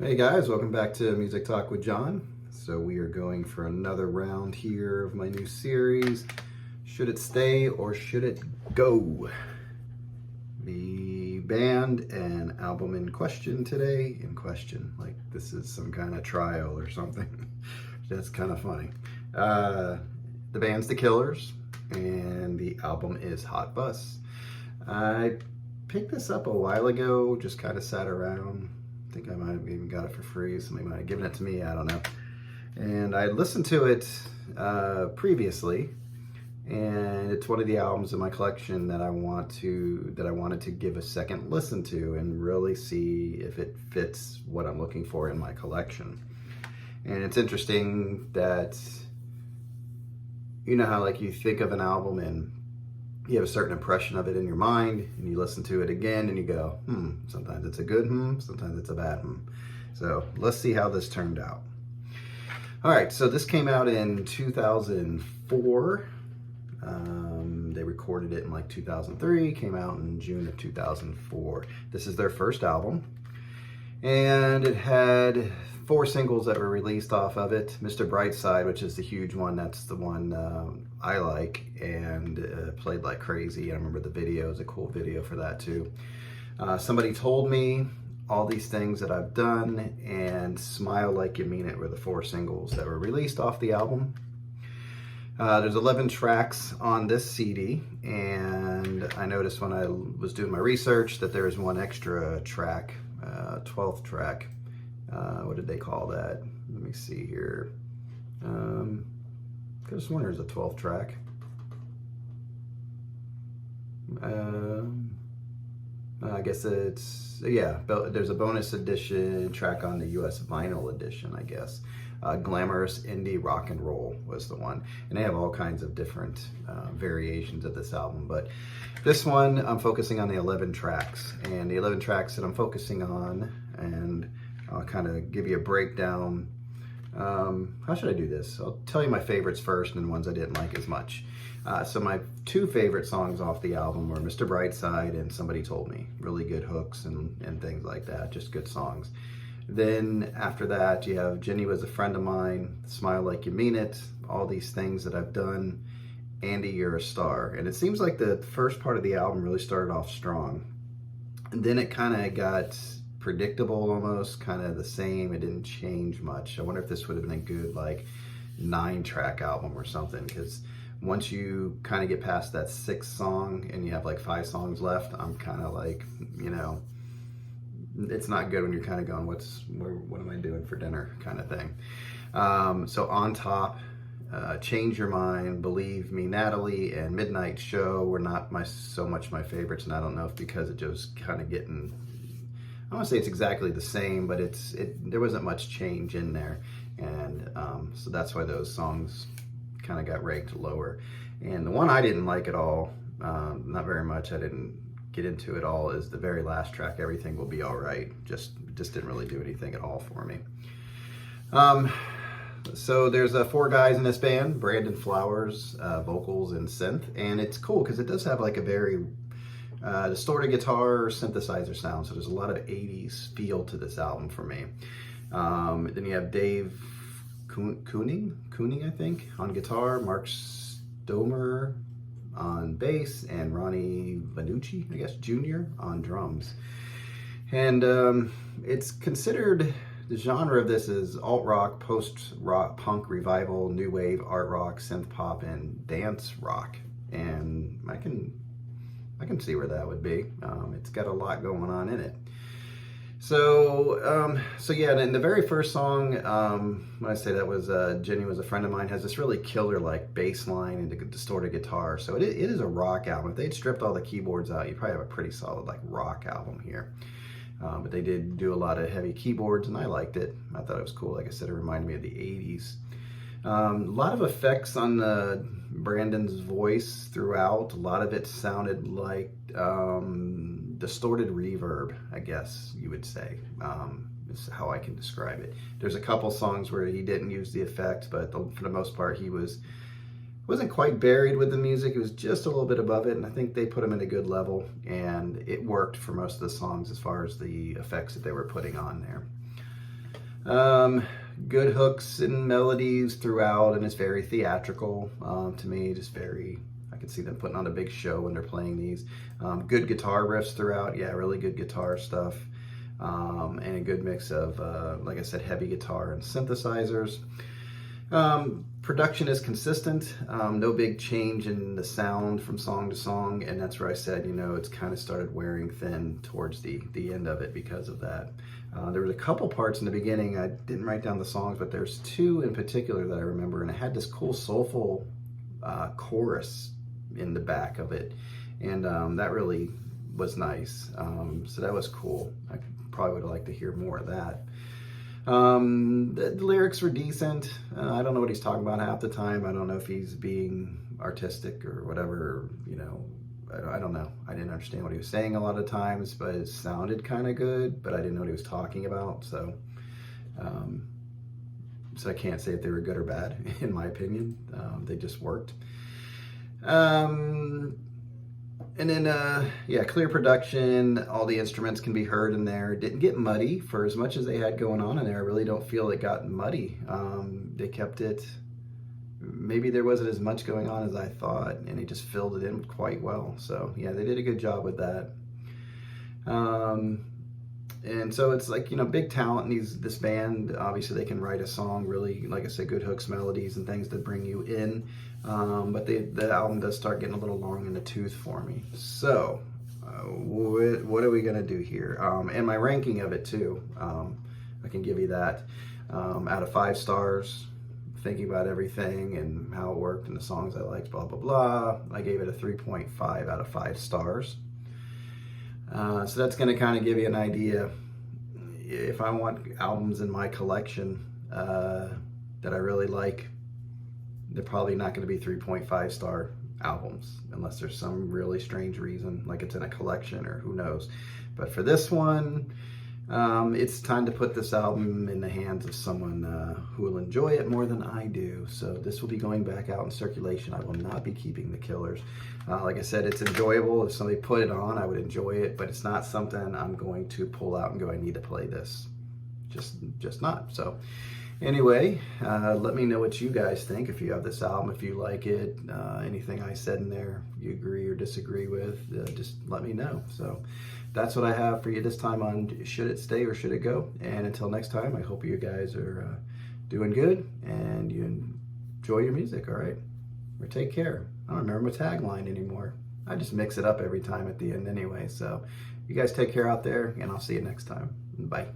Hey guys, welcome back to Music Talk with John. So we are going for another round here of my new series, Should It Stay or Should It Go? The band and album in question today, like this is some kind of trial or something. That's kind of funny. The band's The Killers and the album is Hot Bus. I picked this up a while ago, just kind of sat around. I think I might have even got it for free. Somebody might have given it to me. I don't know. And I listened to it previously, and it's one of the albums in my collection that I wanted to give a second listen to and really see if it fits what I'm looking for in my collection. And it's interesting that you know how like you think of an album and you have a certain impression of it in your mind, and you listen to it again and you go, sometimes it's a good sometimes it's a bad So let's see how this turned out. All right, so this came out in 2004. They recorded it in like 2003, came out in June of 2004. This is their first album, and it had 4 singles that were released off of it. Mr. Brightside, which is the huge one, that's the one I like, and played like crazy. I remember the video, it was a cool video for that too. Somebody Told Me, All These Things That I've Done, and Smile Like You Mean It were the 4 singles that were released off the album. There's 11 tracks on this CD, and I noticed when I was doing my research that there is one extra track, 12th track. What did they call that? Let me see here. Could have sworn there's a 12th track. I guess it's, yeah, there's a bonus edition track on the US vinyl edition, I guess. Glamorous Indie Rock and Roll was the one. And they have all kinds of different variations of this album. But this one, I'm focusing on the 11 tracks. And the 11 tracks that I'm focusing on, and I'll kind of give you a breakdown. How should I do this? I'll tell you my favorites first and ones I didn't like as much. So my 2 favorite songs off the album were Mr. Brightside and Somebody Told Me. Really good hooks and things like that, just good songs. Then after that, you have Jenny Was a Friend of Mine, Smile Like You Mean It, All These Things That I've Done, Andy, You're a Star. And it seems like the first part of the album really started off strong. And then it kind of got predictable, almost kind of the same. It didn't change much. I wonder if this would have been a good like 9-track album or something, because once you kind of get past that 6th song and you have like 5 songs left, I'm kind of like, you know, it's not good when you're kind of going, what am I doing for dinner kind of thing. So On Top, Change Your Mind, Believe Me, Natalie, and Midnight Show were not so much my favorites, and I don't know if because it was kind of getting, I don't want to say it's exactly the same, but there wasn't much change in there, and so that's why those songs kind of got ranked lower. And the one I didn't like at all, not very much, I didn't get into it all, is the very last track, Everything Will Be Alright. Just didn't really do anything at all for me. So there's 4 guys in this band, Brandon Flowers, vocals and synth, and it's cool because it does have like a very distorted guitar synthesizer sound, so there's a lot of 80s feel to this album for me. Then you have Dave Kooning, I think, on guitar, Mark Stomer on bass, and Ronnie Vanucci, I guess, Jr. on drums. And it's considered, the genre of this is alt-rock, post-rock, punk, revival, new wave, art rock, synth pop, and dance rock. And I can see where that would be. It's got a lot going on in it. So yeah, and the very first song, when I say that was Jenny Was a Friend of Mine, has this really killer like bass line and a distorted guitar. So it is a rock album. If they'd stripped all the keyboards out, you'd probably have a pretty solid like rock album here. But they did do a lot of heavy keyboards, and I liked it. I thought it was cool. Like I said, it reminded me of the 80s. A lot of effects on Brandon's voice throughout. A lot of it sounded like distorted reverb, I guess you would say, is how I can describe it. There's a couple songs where he didn't use the effect, but for the most part he wasn't quite buried with the music. It was just a little bit above it, and I think they put him at a good level, and it worked for most of the songs as far as the effects that they were putting on there. Good hooks and melodies throughout, and it's very theatrical to me. Just very, I can see them putting on a big show when they're playing these. Good guitar riffs throughout. Yeah, really good guitar stuff. And a good mix of, like I said, heavy guitar and synthesizers. Production is consistent, no big change in the sound from song to song, and that's where I said, you know, it's kind of started wearing thin towards the end of it because of that. There was a couple parts in the beginning, I didn't write down the songs, but there's two in particular that I remember, and it had this cool soulful chorus in the back of it, and that really was nice. So that was cool. I probably would have liked to hear more of that. The lyrics were decent. I don't know what he's talking about half the time. I don't know if he's being artistic or whatever, you know, I don't know. I didn't understand what he was saying a lot of times, but it sounded kind of good, but I didn't know what he was talking about. So, so I can't say if they were good or bad, in my opinion. They just worked. And then, yeah, clear production, all the instruments can be heard in there. Didn't get muddy for as much as they had going on in there. I really don't feel it got muddy. They kept it, maybe there wasn't as much going on as I thought, and they just filled it in quite well. So, yeah, they did a good job with that. And so it's like, you know, big talent in this band. Obviously, they can write a song really, like I said, good hooks, melodies, and things that bring you in. But the album does start getting a little long in the tooth for me. So, what are we going to do here? And my ranking of it, too. I can give you that. Out of 5 stars, thinking about everything and how it worked and the songs I liked, blah, blah, blah. I gave it a 3.5 out of 5 stars. So that's going to kind of give you an idea. If I want albums in my collection that I really like, they're probably not going to be 3.5 star albums unless there's some really strange reason, like it's in a collection or who knows. But for this one, it's time to put this album in the hands of someone who will enjoy it more than I do. So this will be going back out in circulation. I will not be keeping The Killers. Like I said, it's enjoyable. If somebody put it on, I would enjoy it, but it's not something I'm going to pull out and go, I need to play this. Just not. So anyway, let me know what you guys think. If you have this album, if you like it, anything I said in there you agree or disagree with, just let me know. So that's what I have for you this time on Should It Stay or Should It Go? And until next time, I hope you guys are doing good and you enjoy your music, all right? Or take care. I don't remember my tagline anymore. I just mix it up every time at the end anyway. So you guys take care out there, and I'll see you next time. Bye.